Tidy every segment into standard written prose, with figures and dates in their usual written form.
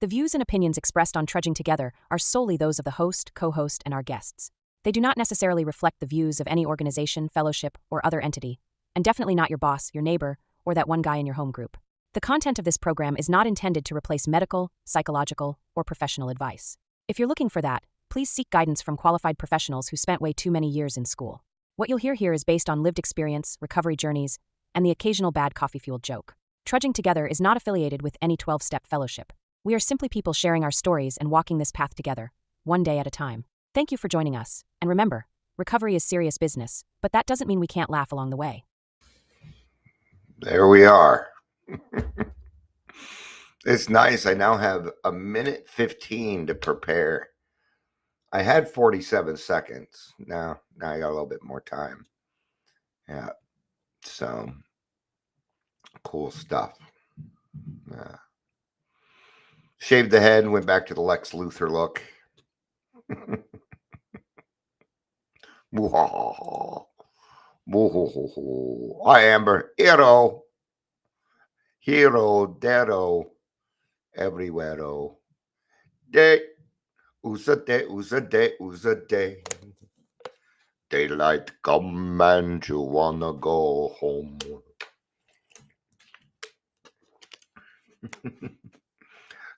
The views and opinions expressed on Trudging Together are solely those of the host, co-host, and our guests. They do not necessarily reflect the views of any organization, fellowship, or other entity, and definitely not your boss, your neighbor, or that one guy in your home group. The content of this program is not intended to replace medical, psychological, or professional advice. If you're looking for that, please seek guidance from qualified professionals who spent way too many years in school. What you'll hear here is based on lived experience, recovery journeys, and the occasional bad coffee-fueled joke. Trudging Together is not affiliated with any 12-step fellowship. We are simply people sharing our stories and walking this path together, one day at a time. Thank you for joining us, and remember, recovery is serious business, but that doesn't mean we can't laugh along the way. There we are. It's nice. I now have a minute 15 to prepare. I had 47 seconds. Now I got a little bit more time. Yeah. So cool stuff. Shaved the head and went back to the Lex Luthor look. Hi, Amber. Hero, Dero, everywhere. Day, usa day. Daylight come and you wanna go home.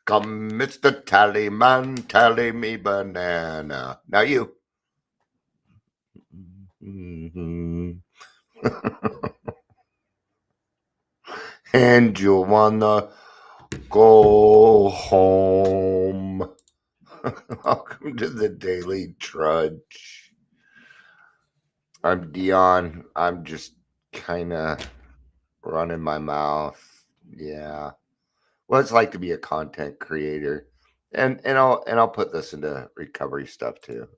Come, Mr. Tallyman, tally me banana. Now you. And you wanna go home. Welcome to the Daily Trudge. I'm Dion. I'm just kind of running my mouth. Yeah. What it's like to be a content creator. And I'll put this into recovery stuff too.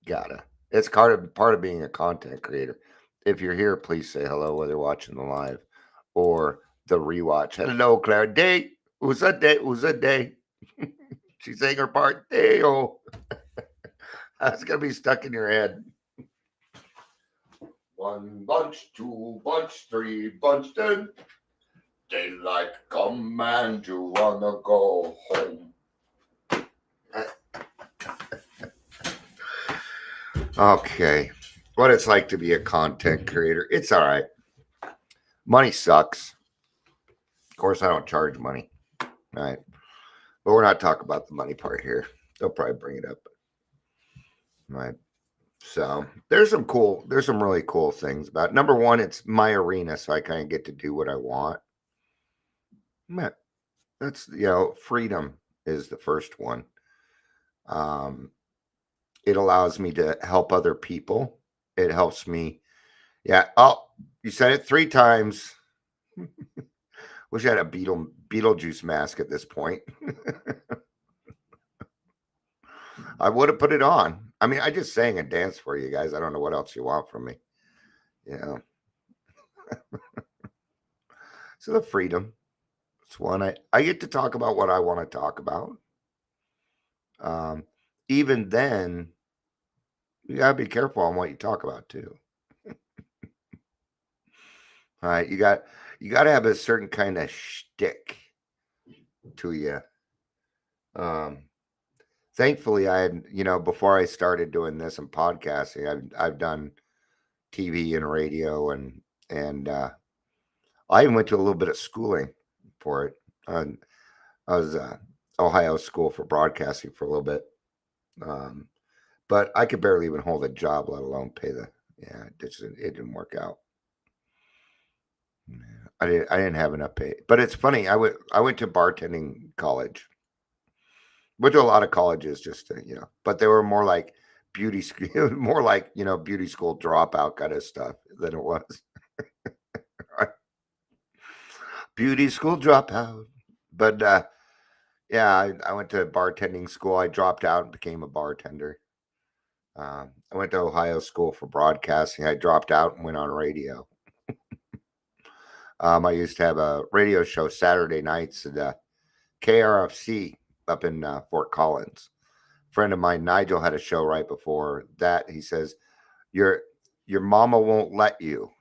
Gotta. It's part of being a content creator. If you're here, please say hello, whether you're watching the live or the rewatch. Hello, Claire. Day. Who's a day? Who's a day? She's saying her part. Day. Oh, that's gonna be stuck in your head. 1 bunch, 2 bunch, 3 bunch, 10. Daylight come and you wanna go home. Okay. What it's like to be a content creator. It's all right. Money sucks. Of course, I don't charge money. All right. But we're not talking about the money part here. They'll probably bring it up. All right. So there's some really cool things about it. Number one, it's my arena, so I kind of get to do what I want. That's, freedom is the first one. It allows me to help other people. It helps me. Yeah. Oh, you said it 3 times. Wish I had a Beetlejuice mask at this point. I would have put it on. I mean, I just sang and danced for you guys. I don't know what else you want from me. Yeah. So the freedom. It's one I get to talk about what I want to talk about. Even then, you gotta be careful on what you talk about too. All right, you got to have a certain kind of shtick to you. Thankfully, I had, before I started doing this and podcasting, I've done TV and radio, and I even went to a little bit of schooling for it. I was Ohio School for Broadcasting for a little bit, but I could barely even hold a job, let alone pay the. Yeah, it didn't work out. I didn't have enough pay. But it's funny. I went to bartending college. Went to a lot of colleges just to, but they were more like beauty school, more like, beauty school dropout kind of stuff than it was. Beauty school dropout. But yeah, I went to bartending school. I dropped out and became a bartender. I went to Ohio School for Broadcasting. I dropped out and went on radio. I used to have a radio show Saturday nights at KRFC up in Fort Collins. A friend of mine, Nigel, had a show right before that. He says, your mama won't let you.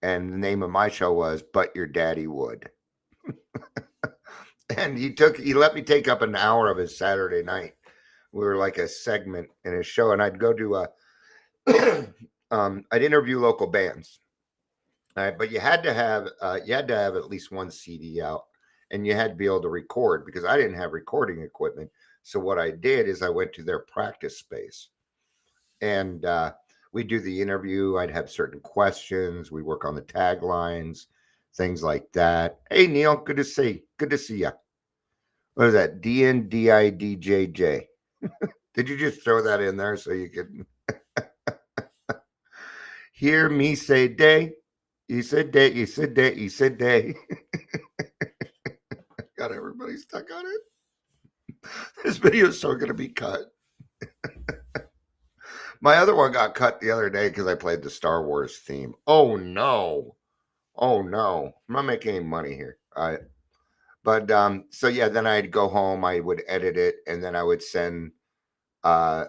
And the name of my show was But Your Daddy Would. And he let me take up an hour of his Saturday night. We were like a segment in his show, and I'd go to I'd interview local bands. All right, but you had to have at least one CD out, and you had to be able to record because I didn't have recording equipment. So what I did is I went to their practice space, and we do the interview. I'd have certain questions. We work on the taglines, things like that. Hey Neil, good to see you. What is that? DNDIDJJ. Did you just throw that in there so you could hear me say day? You said day, you said day, you said day. Got everybody stuck on it. This video is so going to be cut. My other one got cut the other day because I played the Star Wars theme. Oh no. Oh no. I'm not making any money here. But so yeah, then I'd go home, I would edit it, and then I would send I'd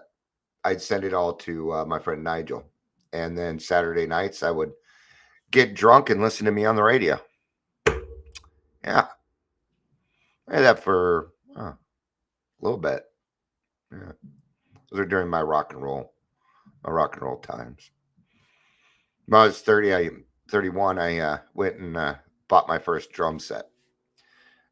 send it all to my friend Nigel. And then Saturday nights I would get drunk and listen to me on the radio. Yeah. I had that for a little bit. Yeah. Those are during my rock and roll times. When I was 31, I went and bought my first drum set.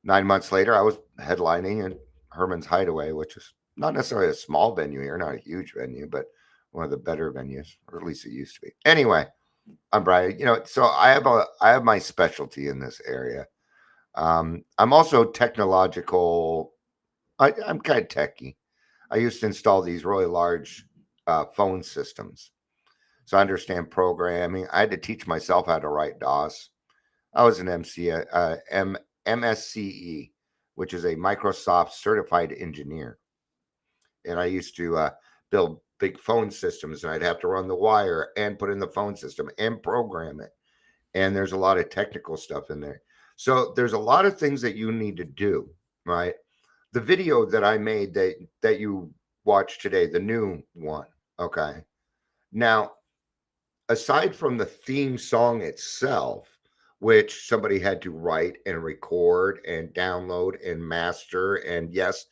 9 months later, I was headlining at Herman's Hideaway, which is not necessarily a small venue here, not a huge venue, but one of the better venues, or at least it used to be. Anyway, I'm Brian. So I have my specialty in this area. I'm also technological. I'm kind of techie. I used to install these really large phone systems. So I understand programming. I had to teach myself how to write DOS. I was an MSCE, which is a Microsoft certified engineer. And I used to build big phone systems, and I'd have to run the wire and put in the phone system and program it. And there's a lot of technical stuff in there. So there's a lot of things that you need to do, right? The video that I made that you watched today, the new one, okay? Now, aside from the theme song itself, which somebody had to write and record and download and master, and yes,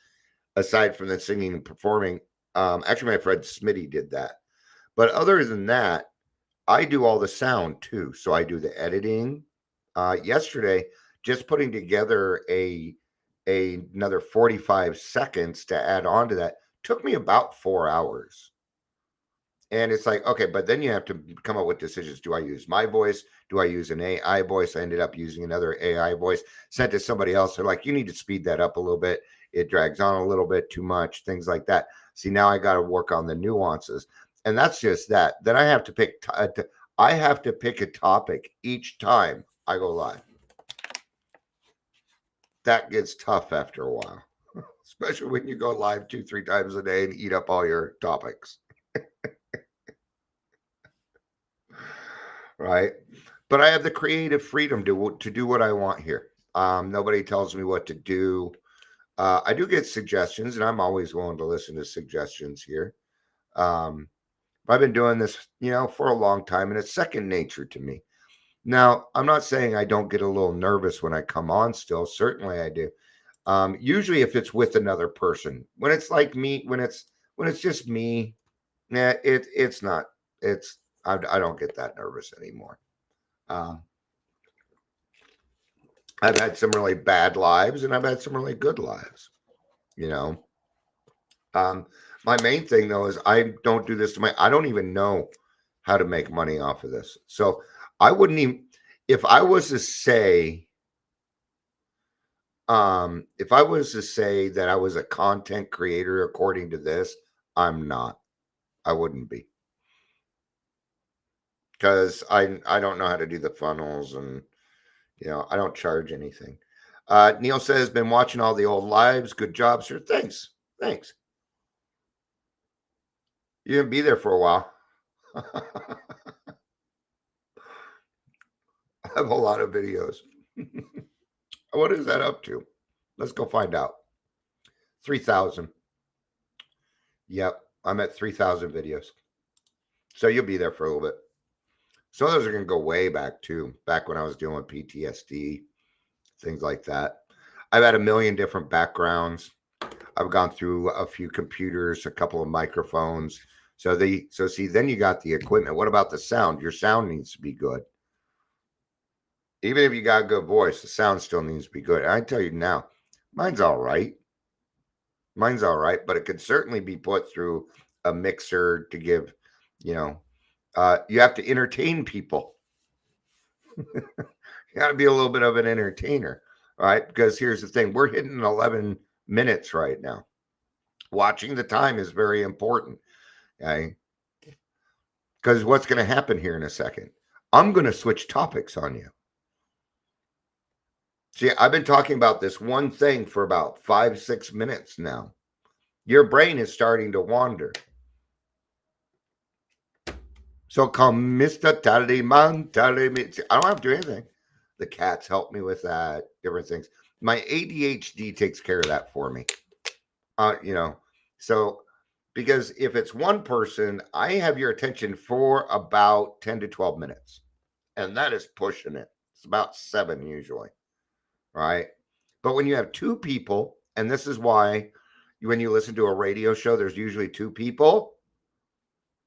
aside from the singing and performing, actually my friend Smitty did that. But other than that, I do all the sound too. So I do the editing. Yesterday, just putting together another 45 seconds to add on to that took me about 4 hours. And it's like, okay, but then you have to come up with decisions. Do I use my voice? Do I use an AI voice? I ended up using another AI voice, sent to somebody else. They're like, you need to speed that up a little bit. It drags on a little bit too much, things like that. See, now I got to work on the nuances. And that's just that. Then I have to pick a topic each time I go live. That gets tough after a while, especially when you go live 2-3 times a day and eat up all your topics. Right? But I have the creative freedom to do what I want here. Nobody tells me what to do. I do get suggestions, and I'm always willing to listen to suggestions here. I've been doing this, for a long time, and it's second nature to me. Now, I'm not saying I don't get a little nervous when I come on still. Certainly I do. Usually if it's with another person. When it's like me, when it's just me, it's not. I don't get that nervous anymore. I've had some really bad lives, and I've had some really good lives. My main thing though is I don't do this I don't even know how to make money off of this. So I wouldn't even, if I was to say that I was a content creator according to this, I'm not. I wouldn't be. Because I don't know how to do the funnels, and I don't charge anything. Neil says, been watching all the old lives. Good job, sir. Thanks. You're gonna be there for a while. I have a lot of videos. What is that up to? Let's go find out. 3,000. Yep, I'm at 3,000 videos. So you'll be there for a little bit. Some of those are going to go way back too, back when I was dealing with PTSD, things like that. I've had a million different backgrounds. I've gone through a few computers, a couple of microphones. So see, then you got the equipment. What about the sound? Your sound needs to be good. Even if you got a good voice, the sound still needs to be good. And I tell you now, mine's all right. Mine's all right, but it could certainly be put through a mixer to give, you know, you have to entertain people. You got to be a little bit of an entertainer, all right? Because here's the thing, we're hitting 11 minutes right now. Watching the time is very important, okay? Because what's going to happen here in a second? I'm going to switch topics on you. See, I've been talking about this one thing for about 5-6 minutes now. Your brain is starting to wander. So come Mr. Tallyman, tally me. I don't have to do anything. The cats help me with that, different things. My ADHD takes care of that for me. So because if it's one person, I have your attention for about 10 to 12 minutes. And that is pushing it. It's about 7 usually. Right? But when you have 2 people, and this is why when you listen to a radio show, there's usually 2 people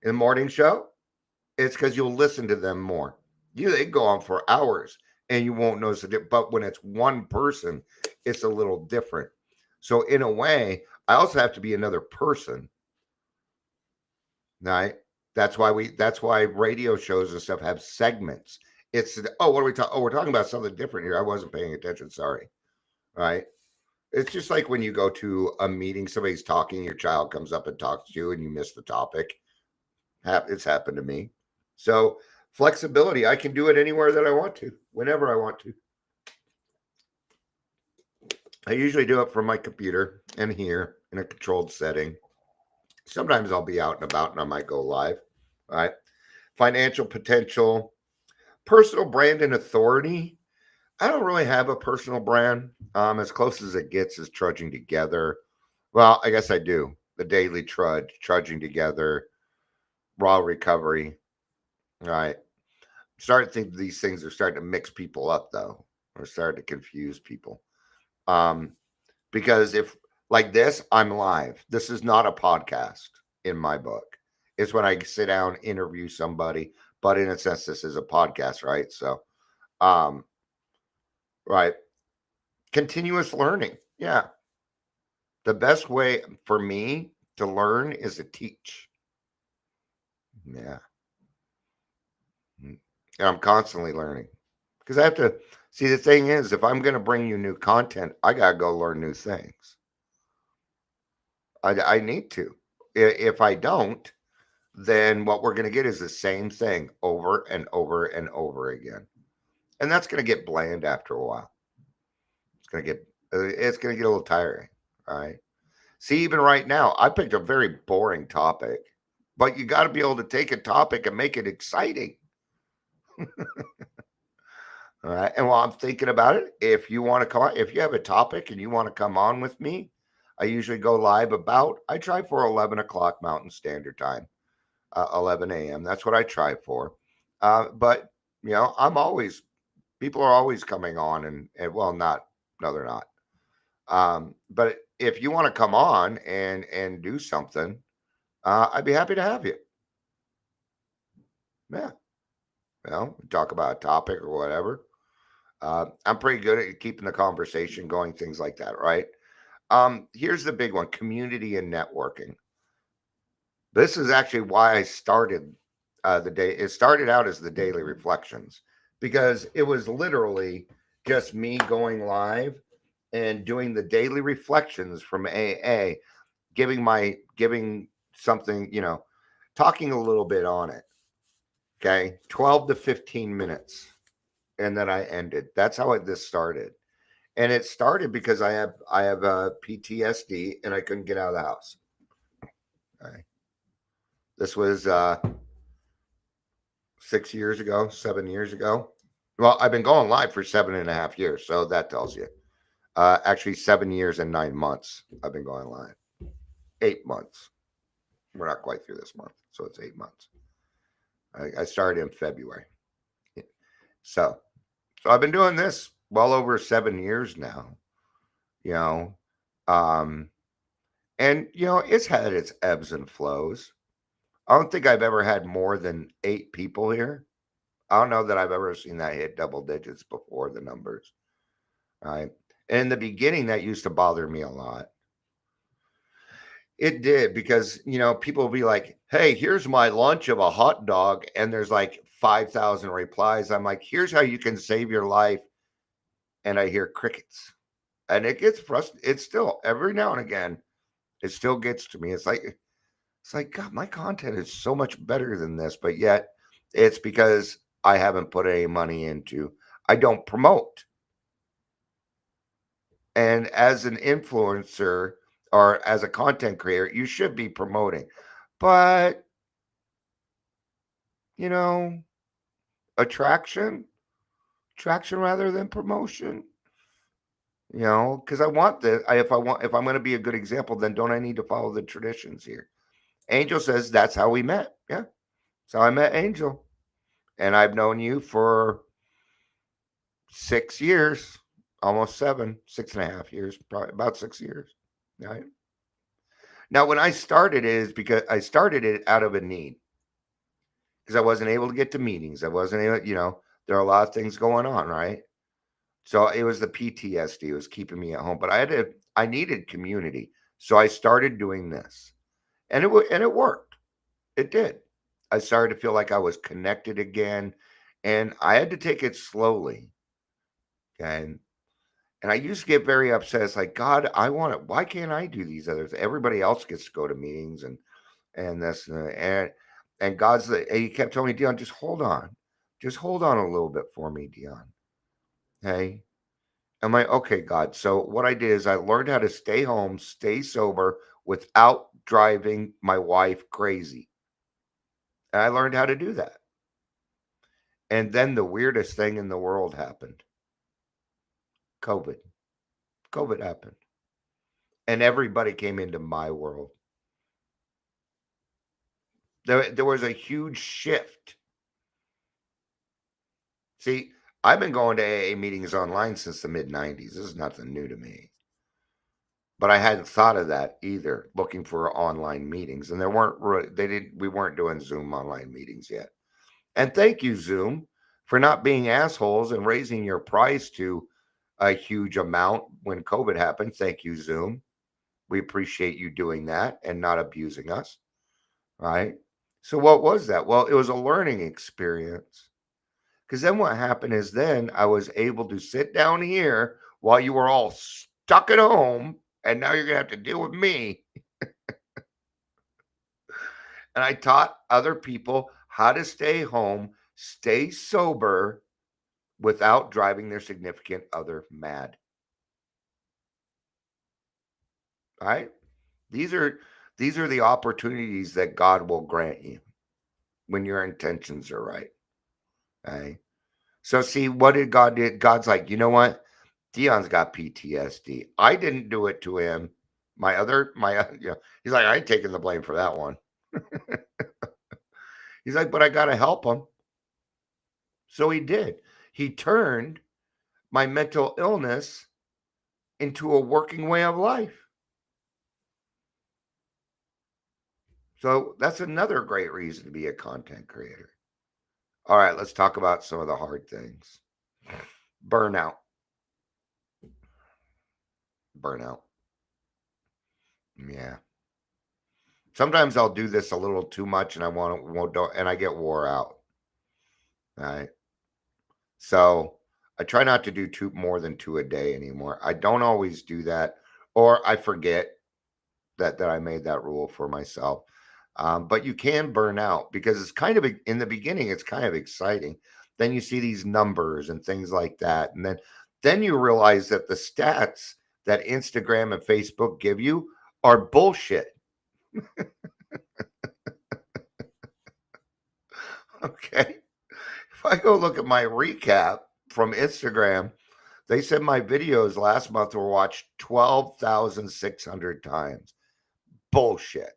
in the morning show. It's because you'll listen to them more. They go on for hours and you won't notice it. But when it's one person, it's a little different. So in a way, I also have to be another person. Right? That's why radio shows and stuff have segments. It's what are we talking? Oh, we're talking about something different here. I wasn't paying attention. Sorry. Right? It's just like when you go to a meeting, somebody's talking, your child comes up and talks to you, and you miss the topic. It's happened to me. So flexibility, I can do it anywhere that I want to, whenever I want to. I usually do it from my computer and here in a controlled setting. Sometimes I'll be out and about and I might go live. All right. Financial potential, personal brand and authority. I don't really have a personal brand. As close as it gets is Trudging Together. Well, I guess I do. The Daily Trudge, Trudging Together, Raw Recovery. All right. Starting to think these things are starting to mix people up, though, or starting to confuse people. Because if like this, I'm live. This is not a podcast in my book. It's when I sit down, interview somebody, but in a sense, this is a podcast, right? So, right. Continuous learning. Yeah. The best way for me to learn is to teach. Yeah. And I'm constantly learning because I have to see. The thing is, if I'm going to bring you new content, I got to go learn new things. I need to. If I don't, then what we're going to get is the same thing over and over and over again. And that's going to get bland after a while. It's going to get a little tiring. All right. See, even right now, I picked a very boring topic, but you got to be able to take a topic and make it exciting. All right. And while I'm thinking about it, if you want to come on, if you have a topic and you want to come on with me, I usually go live I try for 11 o'clock Mountain Standard Time, 11 a.m. That's what I try for. But, people are always coming on and well, no, they're not. But if you want to come on and do something, I'd be happy to have you. Yeah. Talk about a topic or whatever. I'm pretty good at keeping the conversation going, things like that, right? Here's the big one: community and networking. This is actually why I started the day. It started out as the Daily Reflections because it was literally just me going live and doing the daily reflections from AA, giving something, talking a little bit on it. Okay, 12 to 15 minutes, and then I ended. That's how this started. And it started because I have PTSD and I couldn't get out of the house. All right. This was 7 years ago. Well, I've been going live for 7.5 years, so that tells you. Actually, 7 years and 9 months I've been going live. 8 months. We're not quite through this month, so it's 8 months. I started in February. So I've been doing this well over 7 years now. you know. Um, and it's had its ebbs and flows. I don't think I've ever had more than 8 people here. I don't know that I've ever seen that hit double digits before, the numbers, right? And in the beginning, that used to bother me a lot. It did because, people will be like, "Hey, here's my lunch of a hot dog," and there's like 5,000 replies. I'm like, "Here's how you can save your life," and I hear crickets, and it gets frustrating. It's still every now and again, it still gets to me. It's like, God, my content is so much better than this, but yet it's because I haven't put any money into. I don't promote, and as an influencer or as a content creator, you should be promoting, but you know attraction attraction rather than promotion, because I want this. If I'm going to be a good example, then don't I need to follow the traditions here? Angel says that's how we met. Yeah, so I met Angel, and I've known you for 6 years, almost 7, 6.5 years, probably about 6 years. Right now, when I started it is because I started it out of a need, because I wasn't able to get to meetings. I wasn't able, there are a lot of things going on, right? So it was the PTSD, it was keeping me at home, but I needed community. So I started doing this. And it worked. It did. I started to feel like I was connected again, and I had to take it slowly. And and I used to get very upset. It's like, God, I want it. Why can't I do these others? Everybody else gets to go to meetings and this and and he kept telling me, Dion, just hold on. Just hold on a little bit for me, Dion. Hey, I'm like, okay, God. So what I did is I learned how to stay home, stay sober without driving my wife crazy. And I learned how to do that. And then the weirdest thing in the world happened. COVID. COVID happened. And everybody came into my world. There was a huge shift. See, I've been going to AA meetings online since the mid 90s. This is nothing new to me. But I hadn't thought of that either, looking for online meetings. And we weren't doing Zoom online meetings yet. And thank you, Zoom, for not being assholes and raising your price to a huge amount when COVID happened. Thank you, Zoom. We appreciate you doing that and not abusing us. Right. So, what was that? Well, it was a learning experience. Because then what happened is then I was able to sit down here while you were all stuck at home. And now you're going to have to deal with me. And I taught other people how to stay home, stay sober, without driving their significant other mad. Right? These are these are the opportunities that God will grant you when your intentions are right. Okay. So see, what did God do? God's like, you know what? Dion's got PTSD. I didn't do it to him. He's like, I ain't taking the blame for that one. He's like, but I gotta help him. So he did. He turned my mental illness into a working way of life. So that's another great reason to be a content creator. All right, let's talk about some of the hard things. Burnout. Burnout. Yeah. Sometimes I'll do this a little too much and I and I get wore out. All right. So I try not to do more than 2 a day anymore. I don't always do that, or I forget that I made that rule for myself. But you can burn out because it's kind of in the beginning, it's kind of exciting. Then you see these numbers and things like that, and then you realize that the stats that Instagram and Facebook give you are bullshit. Okay, if I go look at my recap from Instagram, they said my videos last month were watched 12,600 times. Bullshit.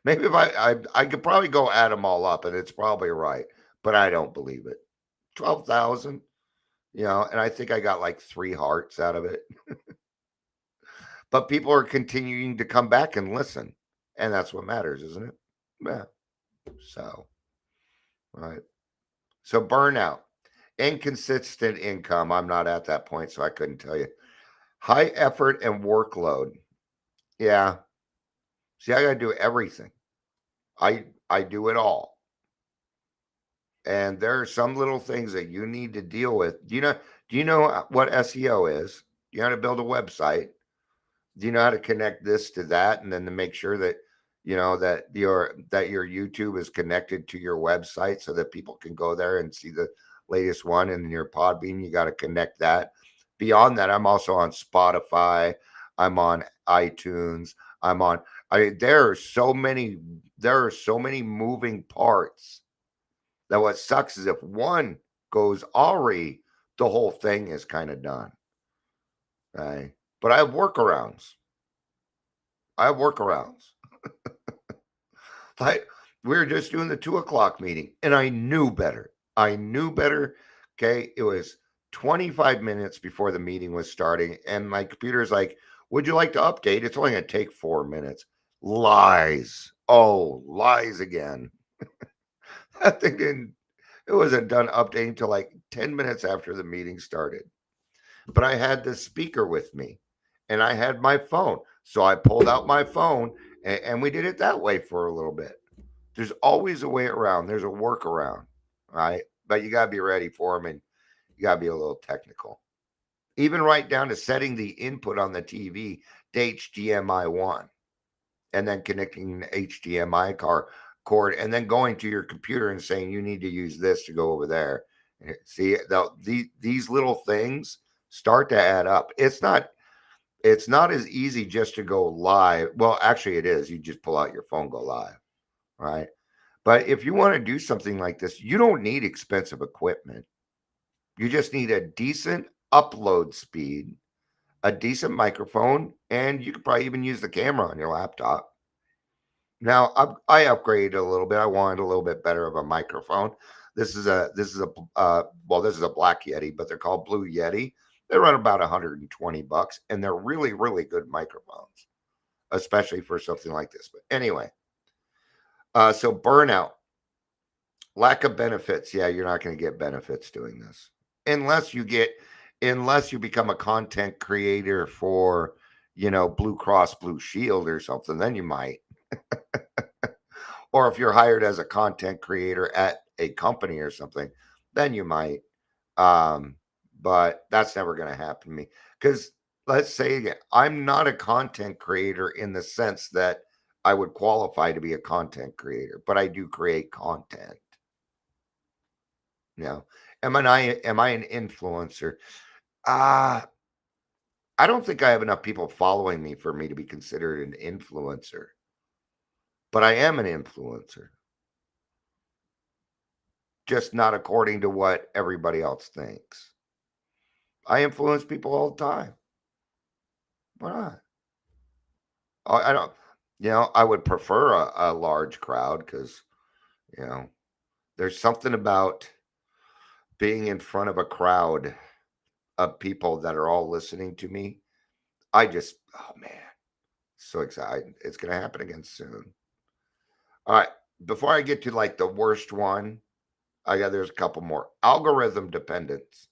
Maybe if I could probably go add them all up and it's probably right, but I don't believe it. 12,000. and I think I got like 3 hearts out of it. But people are continuing to come back and listen, and that's what matters, isn't it? Yeah. So, right. So burnout, inconsistent income. I'm not at that point, so I couldn't tell you. High effort and workload. Yeah. See, I got to do everything. I do it all. And there are some little things that you need to deal with. Do you know what SEO is? Do you know how to build a website? Do you know how to connect this to that, and then to make sure that that your YouTube is connected to your website so that people can go there and see the latest one, and your Podbean, you got to connect that. Beyond that, I'm also on Spotify, I'm on iTunes, I'm on I mean, there are so many moving parts that what sucks is if one goes awry, the whole thing is kind of done. Right? But I have workarounds. I have workarounds. Like we were just doing the 2 o'clock meeting and I knew better. I knew better. Okay. It was 25 minutes before the meeting was starting. And my computer's like, would you like to update? It's only going to take 4 minutes. Lies. Oh, lies again. That thing didn't, it wasn't done updating till like 10 minutes after the meeting started. But I had the speaker with me and I had my phone. So I pulled out my phone and we did it that way for a little bit. There's always a way around. There's a workaround, right? But you got to be ready for them and you got to be a little technical. Even right down to setting the input on the TV to HDMI 1 and then connecting the HDMI cord and then going to your computer and saying you need to use this to go over there. See, these little things start to add up. It's not as easy just to go live. Well, actually it is. You just pull out your phone, go live, right? But if you want to do something like this, you don't need expensive equipment. You just need a decent upload speed, a decent microphone, and you could probably even use the camera on your laptop. Now, I upgraded a little bit. I wanted a little bit better of a microphone. This is a Black Yeti, but they're called Blue Yeti. They run about $120, and they're really, really good microphones, especially for something like this. But anyway, so burnout, lack of benefits. Yeah, you're not going to get benefits doing this unless you become a content creator for, Blue Cross Blue Shield or something, then you might. Or if you're hired as a content creator at a company or something, then you might. Um, but that's never going to happen to me because let's say again, I'm not a content creator in the sense that I would qualify to be a content creator, but I do create content. You know, am I an influencer? Uh I don't think I have enough people following me for me to be considered an influencer, but I am an influencer, just not according to what everybody else thinks. I influence people all the time. Why not? I don't, I would prefer a large crowd because, you know, there's something about being in front of a crowd of people that are all listening to me. Oh man, so excited. It's going to happen again soon. All right. Before I get to like the worst one, there's a couple more. Algorithm dependence.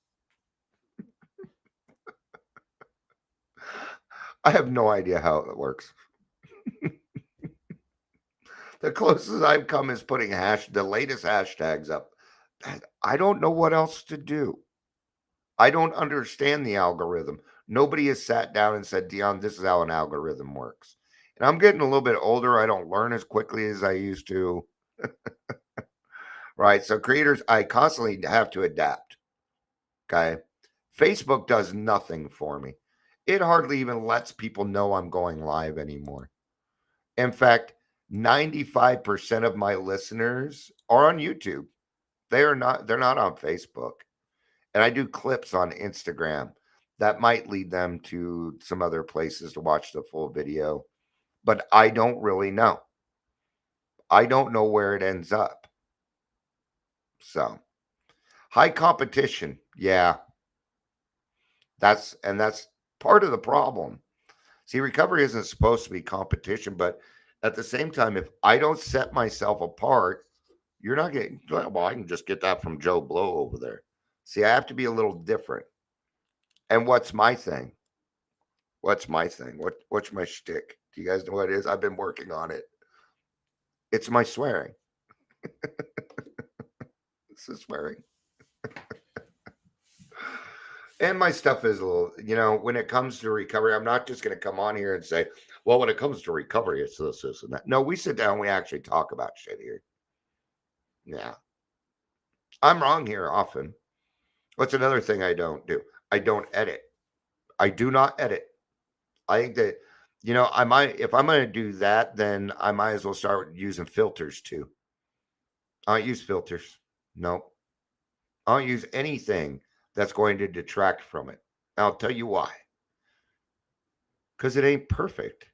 I have no idea how it works. The closest I've come is putting the latest hashtags up. I don't know what else to do. I don't understand the algorithm. Nobody has sat down and said, Dion, this is how an algorithm works. And I'm getting a little bit older. I don't learn as quickly as I used to. Right. So creators, I constantly have to adapt. Okay. Facebook does nothing for me. It hardly even lets people know I'm going live anymore. In fact, 95% of my listeners are on YouTube. They're not on Facebook. And I do clips on Instagram that might lead them to some other places to watch the full video, but I don't really know. I don't know where it ends up. So, high competition. Yeah. That's part of the problem. See, recovery isn't supposed to be competition, but at the same time, if I don't set myself apart, you're not getting, well, I can just get that from Joe Blow over there. See, I have to be a little different. And what's my thing? What's my thing? What's my shtick? Do you guys know what it is? I've been working on it. It's my swearing. It's the swearing. And my stuff is a little, when it comes to recovery, I'm not just going to come on here and say, well, when it comes to recovery, it's this, and that. No, we sit down, we actually talk about shit here. Yeah. I'm wrong here often. What's another thing I don't do? I don't edit. I do not edit. I think that, I might, if I'm going to do that, then I might as well start using filters too. I don't use filters. Nope. I don't use anything that's going to detract from it. I'll tell you why. Because it ain't perfect.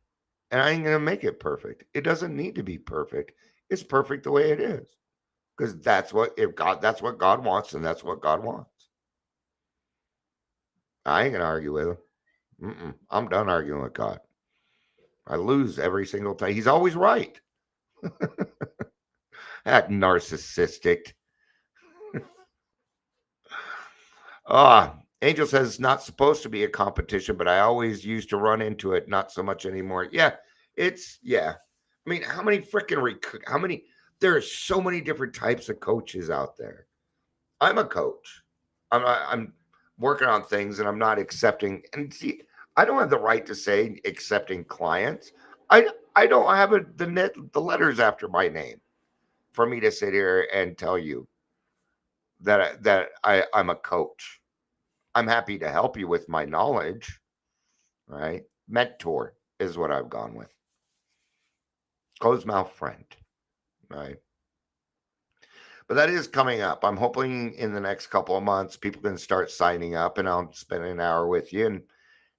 And I ain't going to make it perfect. It doesn't need to be perfect. It's perfect the way it is. Because that's what God wants, and that's what God wants. I ain't going to argue with him. I'm done arguing with God. I lose every single time. He's always right. That narcissistic. Angel says it's not supposed to be a competition, but I always used to run into it. Not so much anymore. Yeah. I mean, there are so many different types of coaches out there. I'm a coach. I'm working on things, and I'm not accepting. And see, I don't have the right to say accepting clients. I don't have the letters after my name for me to sit here and tell you that I'm a coach. I'm happy to help you with my knowledge, right? Mentor is what I've gone with. Closed mouth friend, right? But that is coming up. I'm hoping in the next couple of months, people can start signing up, and I'll spend an hour with you, and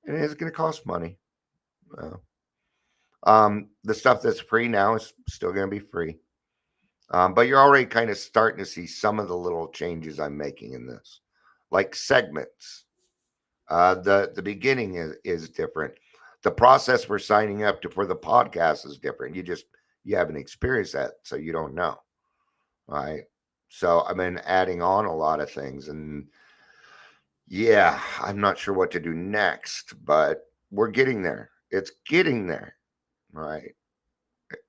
it is going to cost money. The stuff that's free now is still going to be free. But you're already kind of starting to see some of the little changes I'm making in this, like segments. The beginning is different. The process for signing up for the podcast is different. You haven't experienced that, so you don't know. All right. So I've been adding on a lot of things, and yeah, I'm not sure what to do next, but we're getting there. It's getting there. Right.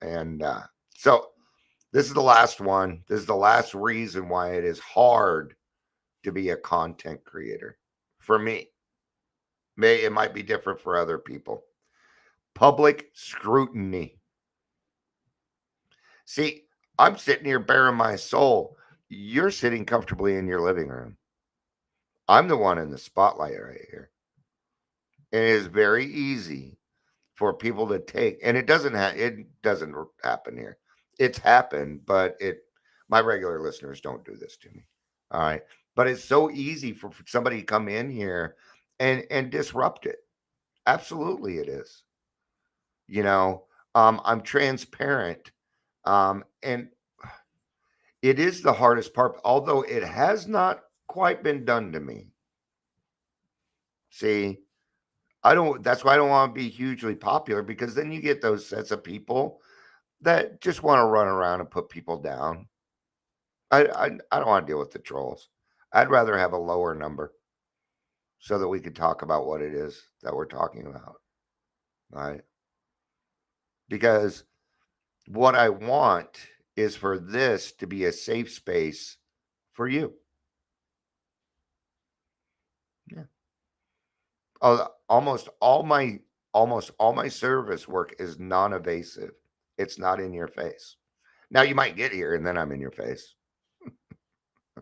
And so this is the last one. This is the last reason why it is hard to be a content creator for me. It might be different for other people. Public scrutiny. See, I'm sitting here bearing my soul. You're sitting comfortably in your living room. I'm the one in the spotlight right here. And it is very easy for people to take, and it doesn't happen here. It's happened, but my regular listeners don't do this to me. All right. But it's so easy for somebody to come in here and disrupt it. Absolutely it is. I'm transparent. And it is the hardest part, although it has not quite been done to me. See, that's why I don't want to be hugely popular, because then you get those sets of people that just want to run around and put people down. I don't want to deal with the trolls. I'd rather have a lower number so that we could talk about what it is that we're talking about. Right? Because what I want is for this to be a safe space for you. Yeah. Almost all my service work is non-evasive. It's not in your face. Now you might get here and then I'm in your face.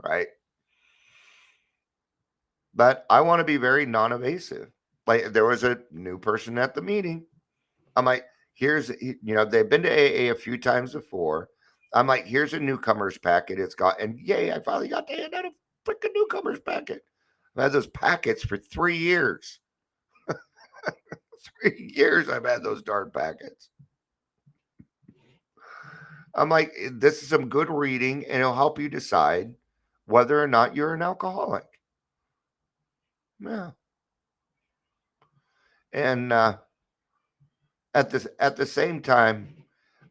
Right? But I want to be very non-evasive. Like, there was a new person at the meeting. I'm like, they've been to AA a few times before. I'm like, here's a newcomers packet. And yay, I finally got to hand out a freaking newcomers packet. I've had those packets for 3 years. 3 years I've had those darn packets. I'm like, this is some good reading, and it'll help you decide whether or not you're an alcoholic. Yeah. And at the same time,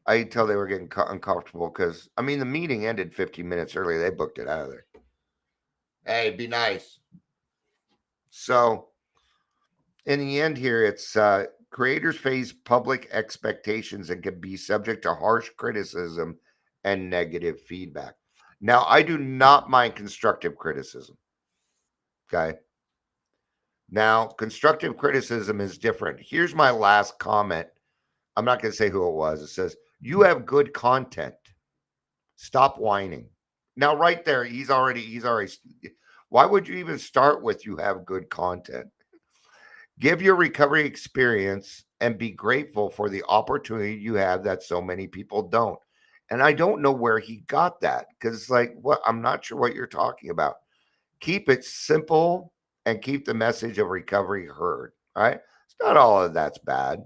I could tell they were getting uncomfortable because I mean the meeting ended 15 minutes early. They booked it out of there. Hey, be nice. So in the end here, it's creators face public expectations and can be subject to harsh criticism and negative feedback. Now, I do not mind constructive criticism. Okay. Now, constructive criticism is different. Here's my last comment. I'm not going to say who it was. It says, "You have good content. Stop whining." Now, right there, he's already. Why would you even start with "you have good content"? Give your recovery experience and be grateful for the opportunity you have that so many people don't. And I don't know where he got that because it's like, what? I'm not sure what you're talking about. Keep it simple and keep the message of recovery heard. Right? It's not all of that's bad,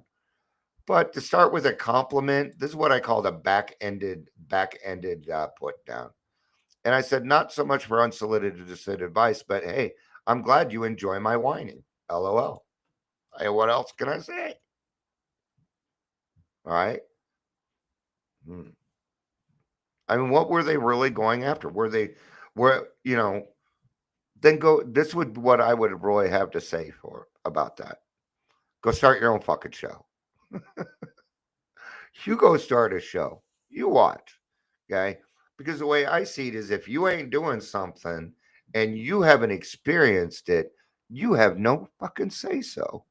but to start with a compliment, this is what I call the back-ended put down. And I said, not so much for unsolicited advice, but hey, I'm glad you enjoy my whining. LOL. Hey, what else can I say? All right. Hmm. I mean, what were they really going after? Were then go, this would what I would really have to say for about that. Go start your own fucking show. You go start a show. You watch. Okay. Because the way I see it is if you ain't doing something and you haven't experienced it, you have no fucking say so.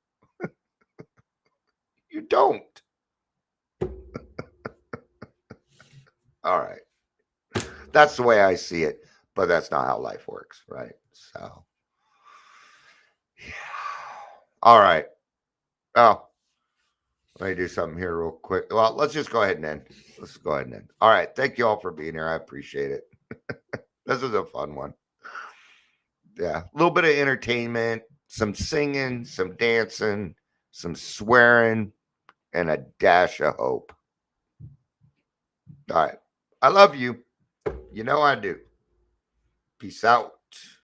You don't. All right. That's the way I see it, but that's not how life works, right? So, yeah. All right. Oh, let me do something here real quick. Well, let's just go ahead and end. Let's go ahead and end. All right. Thank you all for being here. I appreciate it. This was a fun one. Yeah. A little bit of entertainment, some singing, some dancing, some swearing, and a dash of hope. All right. I love you. You know I do. Peace out.